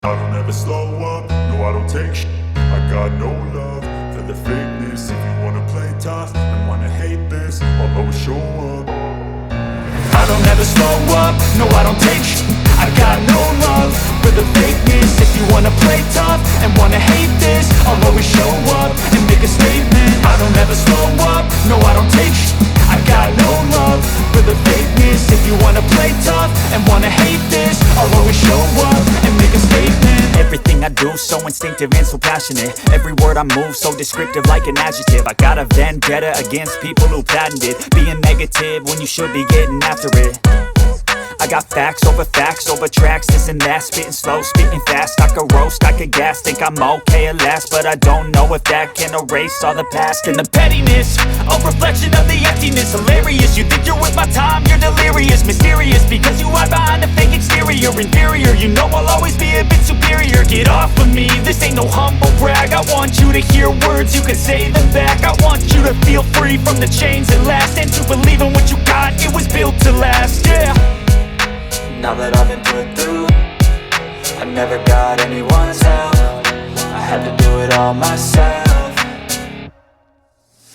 I don't ever slow up, no I don't take shit. I got no love for the fakeness. If you wanna play tough and wanna hate this, I'll always show up. I don't ever slow up, no I don't take shit. I got no love for the fakeness. If you wanna play tough and wanna hate this, I'll always show up and make a statement. I don't ever slow up, no I don't take shit. I got no love for the fakeness. If you wanna play tough and wanna hate this, I'll always show up and make a statement. Everything I do so instinctive and so passionate. Every word I move so descriptive like an adjective. I got a vendetta against people who patented being negative when you should be getting after it. I got facts over tracks, this and that. Spitting slow, spitting fast, I could roast, I could gas. Think I'm okay at last, but I don't know if that can erase all the past. And the pettiness, a reflection of the emptiness. Hilarious, you think you're with my time, you're delirious. Mysterious, because you hide behind a fake exterior. Inferior, you know I'll always be a bit superior. Get off of me, this ain't no humble brag. I want you to hear words, you can say them back. I want you to feel free from the chains that last, and to believe in what you got, it was built to last, yeah. Now that I've been put through, I never got anyone's help. I had to do it all myself.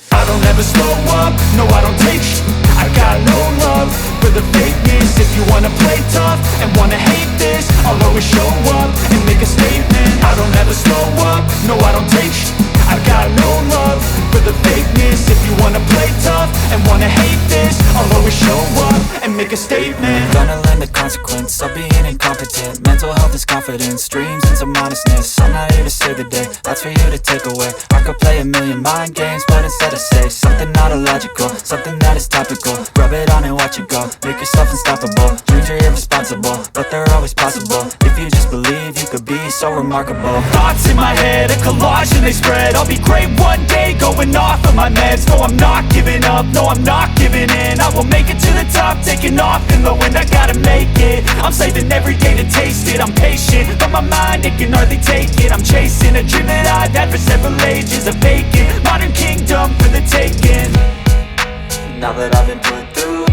I don't ever slow up, no I don't take shit. I got no love for the fakeness. If you wanna play tough and wanna hate this, I'll always show up and make a statement. I don't ever slow up, no I don't take shit. I got no love for the fakeness. If you wanna play tough and wanna hate this, I'll always show up and make a statement. Gonna learn the consequence of being incompetent. Mental health is confidence, dreams and some honestness. I'm not here to save the day, that's for you to take away. I could play a million mind games, but instead I say something not illogical, something that is topical. Rub it on and watch it go, make yourself unstoppable. Dreams are irresponsible, but they're always possible. If you just believe, you could be so remarkable. Thoughts in my head, a collage and they spread. I'll be great one day, going off of my meds. No, I'm not giving up, no, I'm not giving in. I will make it to the top, taking off in the wind. I gotta make it, I'm saving every day to taste it. I'm patient, but my mind, it can hardly take it. I'm chasing a dream that I've had for several ages. A vacant, modern kingdom for the taking. Now that I've been put through,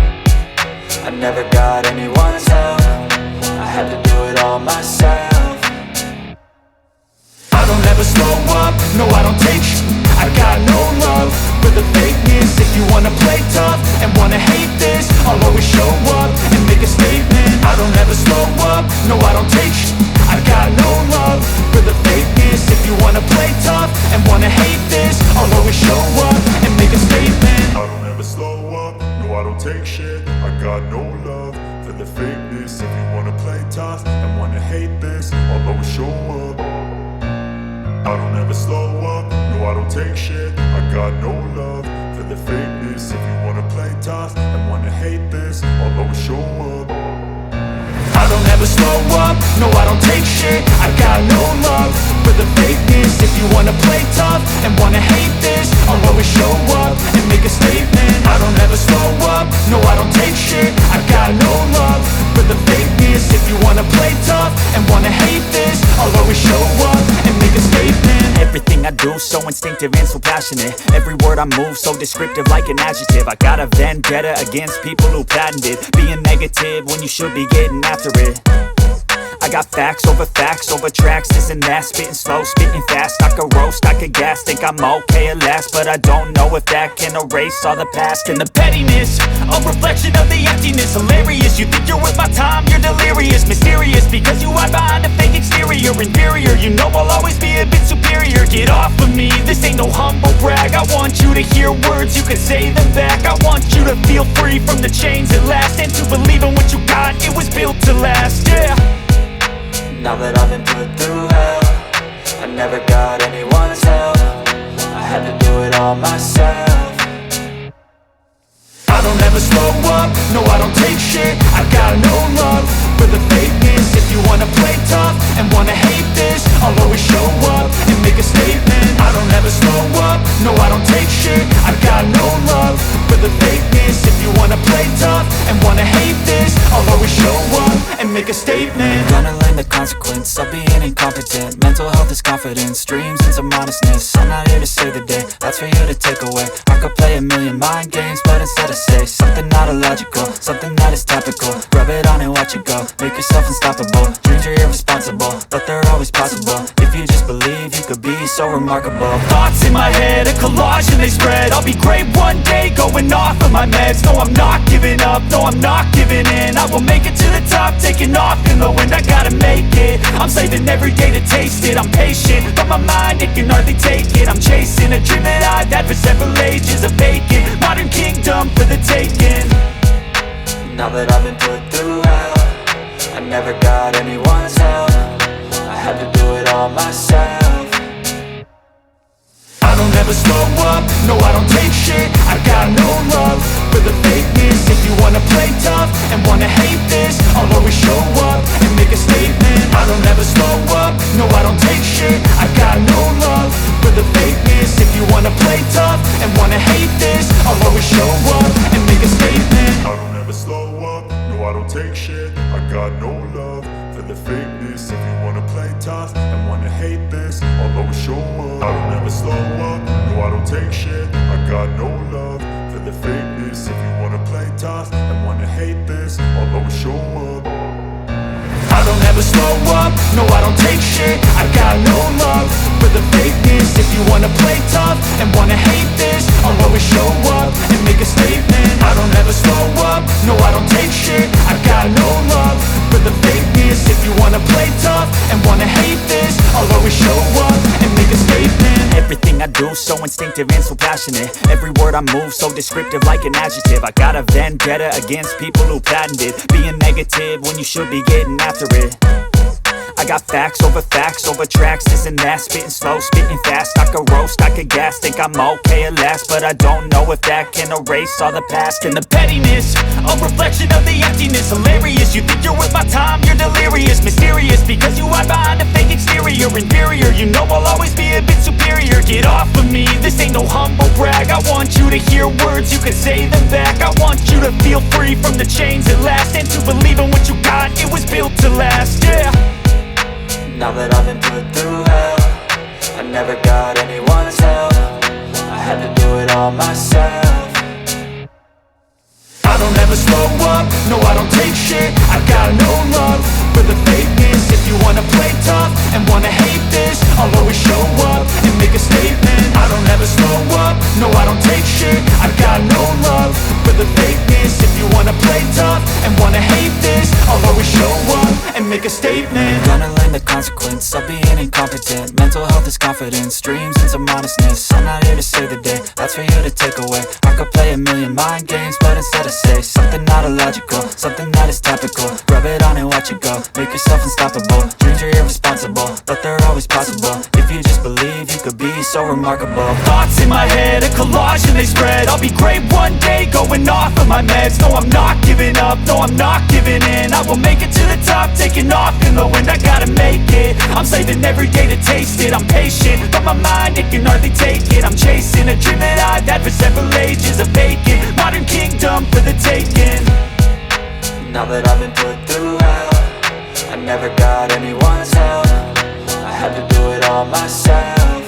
I never got anyone's help. I had to do it all myself. I don't ever slow up, no I don't take shit. I got no love for the fakeness. If you wanna play tough and wanna hate this, I'll always show up and make a statement. I don't ever slow up, no I don't take shit. I got no love for the fakeness. If you wanna play tough and wanna hate this, I'll always show up and make a statement. I don't ever slow up, no I don't take shit. I got no love for the fakeness. If you wanna play tough and wanna hate this, I'll always show up. I don't ever slow up, no I don't take shit. I got no love for the fakeness. If you wanna play tough and wanna hate this, I'll always show up. I don't ever slow up, no I don't take shit. I got no love for the fakeness. If you wanna play tough and wanna hate this, I'll always show up and make a statement. I don't ever slow up, no I don't take shit. I got no love for the fakeness. If you wanna play tough and wanna hate this, I'll always show up and make a statement. Everything I do so instinctive and so passionate. Every word I move so descriptive like an adjective. I got a vendetta against people who patented being negative when you should be getting after it. I got facts over tracks, this and that. Spitting slow, spitting fast, I could roast, I could gas. Think I'm okay at last, but I don't know if that can erase all the past. And the pettiness, a reflection of the emptiness. Hilarious, you think you're with my time, you're delirious. Mysterious, because you hide behind a fake exterior. Inferior, you know I'll always be a bit superior. Get off of me, this ain't no humble brag. I want you to hear words, you can say them back. I want you to feel free from the chains that last, and to believe in what you got, it was built to last, yeah. Now that I've been put through hell, I never got anyone's help. I had to do it all myself. I don't ever slow up, no I don't take shit. I got no love for the fakeness. If you wanna play tough and wanna hate this, I'll always show up and make a statement. I don't ever slow up, no I don't take shit. I got no love for the fakeness. If you wanna play tough and wanna hate this, I'll always make a statement. Gonna learn the consequence of being incompetent. Mental health is confidence, dreams into modestness. I'm not here to save the day, that's for you to take away. I could play a million mind games, but instead I say something not illogical, something that is topical. Rub it on and watch it go, make yourself unstoppable. Dreams are irresponsible, but they're always possible. If you just believe, you could be so remarkable. Thoughts in my head, a collage and they spread. I'll be great one day, going off of my meds. No, I'm not giving up, no, I'm not giving in. I will make it to the top, taking off in the wind. I gotta make it, I'm saving every day to taste it. I'm patient, but my mind, it can hardly take it. I'm chasing a dream that I've had for several ages. A vacant, modern kingdom for the taking. Now that I've been put through hell, I never got anyone's help. I had to do it all myself. I don't ever slow up, no I don't take shit. I got no love for the fakeness. If you wanna play tough and wanna hate this, I'll always show up and make a statement. I don't ever slow up, no I don't take shit. I got no love for the fakeness. If you wanna play tough and wanna hate this, I'll always show up and make a statement. I don't ever slow up, no I don't take shit. I got no love for the fakeness. If you wanna play tough and wanna hate this, I'll always show up. I don't ever slow up, no I don't take shit. I got no love for the fakeness. If you wanna play tough and wanna hate this, I'll always show up. I don't ever slow up, no I don't take shit. I got no love for the fakeness. If you wanna play tough and wanna hate this, I'll always show up and make a statement. I don't ever slow up, no I don't take shit. I got no love for the fakeness. If you wanna play tough and wanna hate this, I'll always show up and make a statement. Everything I do so instinctive and so passionate. Every word I move so descriptive like an adjective. I got a vendetta against people who patented being negative when you should be getting after it. I got facts over tracks, this and that. Spitting slow, spitting fast. I could roast, I could gas. Think I'm okay at last, but I don't know if that can erase all the past. And the pettiness, a reflection of the emptiness. Hilarious, you think you're worth my time, you're delirious. Mysterious, because you hide behind a fake exterior. Inferior, you know I'll always be a bit superior. Get off of me, this ain't no humble brag. I want you to hear words, you can say them back. I want you to feel free from the chains at last, and to believe in what you got, it was built to last, yeah. Now that I've been put through hell, I never got anyone's help. I had to do it all myself. I don't ever slow up, no I don't take shit. I got no love for the fakeness. If you wanna play tough and wanna hate this, I'll always show up and make a statement. I don't ever slow up, no I don't take shit. I got no love for the fakeness. If you wanna play tough and wanna hate this, I'll always show up and make a statement. Gonna learn the consequence of being incompetent. Mental health is confidence, dreams into modestness. I'm not here to save the day, that's for you to take away. I could play a million mind games, but instead I say something not illogical, something that is topical. Rub it on and watch it go, make yourself unstoppable. Dreams are irresponsible, but they're always possible. If you just believe, you could be so remarkable. Thoughts in my head, a collage and they spread. I'll be great one day, going off of my meds. No, I'm not giving up, no, I'm not giving in. I will make it to the top, taking off in the wind. I gotta make it, I'm saving every day to taste it. I'm patient, but my mind, it can hardly take it. I'm chasing a dream that I've had for several ages. A vacant, modern kingdom for the taking. Now that I've been put through hell, I never got anyone's help. I had to do it all myself.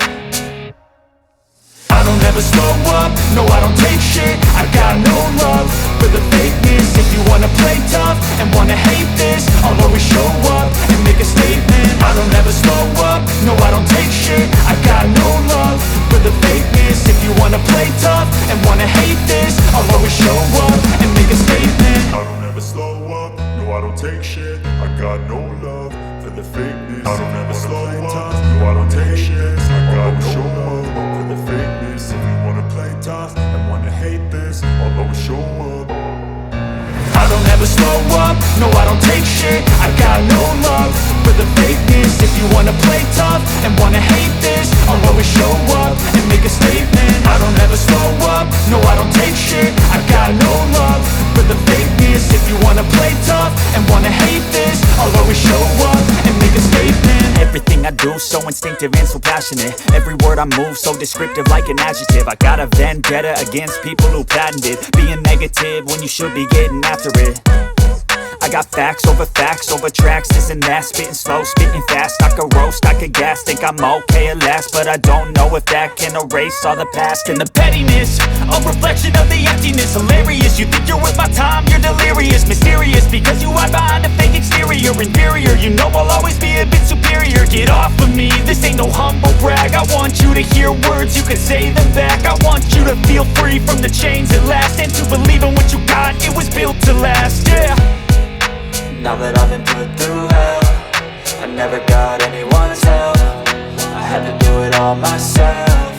I don't ever slow up, no I don't take shit. I got no love for the fakeness. If you wanna play tough and wanna hate this, I'll always show up and make a statement. I don't ever slow up, no I don't take shit. I got no love for the fakeness. If you wanna play tough and wanna hate this, I'll always show up and make a statement. I don't ever slow up, no I don't take shit. I got no love for the fakeness. I don't ever slow up, no I don't take shit. I got no love for the fakeness. If you wanna play tough and wanna hate this, I'll always show up. I don't ever slow up, no I don't take shit. I got no love for the fakeness. If you wanna play tough and wanna hate this, I'll always show up and make a statement. I don't ever slow up, no I don't take shit. I got no love for the fakeness. If you wanna play tough and wanna hate this, I'll always show up and make a statement. Everything I do so instinctive and so passionate. Every word I move so descriptive like an adjective. I got a vendetta against people who patented being negative when you should be getting after it. I got facts over tracks, this and that. Spitting slow, spitting fast, I could roast, I could gas. Think I'm okay at last, but I don't know if that can erase all the past. And the pettiness, a reflection of the emptiness. Hilarious, you think you're worth my time, you're delirious. Mysterious, because you hide behind a fake exterior. Inferior, you know I'll always be a bit superior. Get off of me, this ain't no humble brag. I want you to hear words, you can say them back. I want you to feel free from the chains at last, and to believe in what you got, it was built to last, yeah. Now that I've been put through hell, I never got anyone's help. I had to do it all myself.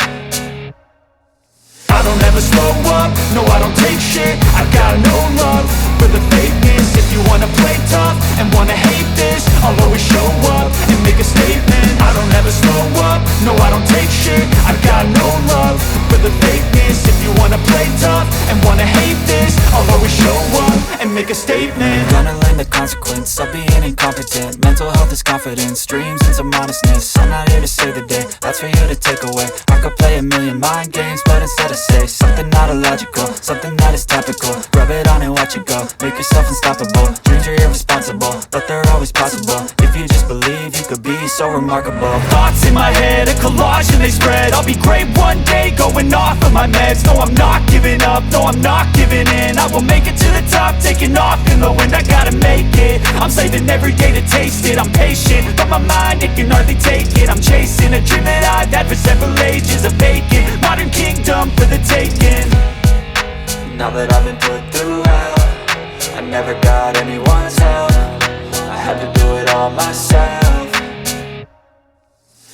I don't ever slow up, no I don't take shit. I got no love for the fakeness. If you wanna play tough and wanna hate this, I'll always show up and make a statement. I don't ever slow up, no I don't take shit. I got no love for the fakeness. If you wanna play tough and wanna hate this, I'll always show up and make a statement. Gonna learn the consequence of being incompetent. Mental health is confidence, dreams into modestness. I'm not here to save the day, that's for you to take away. I could play a million mind games, but instead I say something not illogical, something that is topical. Rub it on and watch it go, make yourself unstoppable. Dreams are irresponsible, but they're always possible. If you just believe, you could be so remarkable. Thoughts in my head, a collage and they spread. I'll be great one day, going off of my meds. No, I'm not giving up, no, I'm not giving in. I will make it to the top, taking off in the wind. I gotta make it, I'm saving every day to taste it. I'm patient, but my mind, it can hardly take it. I'm chasing a dream that I've had for several ages. A vacant, modern kingdom for the taking. Now that I've been put through hell, I never got anyone's help. I had to do it all myself.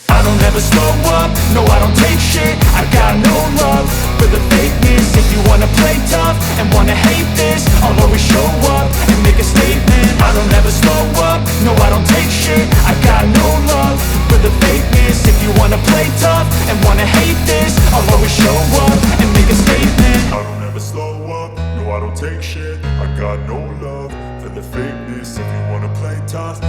I don't ever slow up, no I don't take shit. I got no love for the fakeness. If you wanna play tough and wanna hate this, I'll always show up and make a statement. I don't ever slow up, no I don't take shit. I got no love for the fakeness. If you wanna play tough and wanna hate this, I'll always show up and make a statement. I don't ever slow up, no I don't take shit. I got no love for the fakeness. If you wanna play tough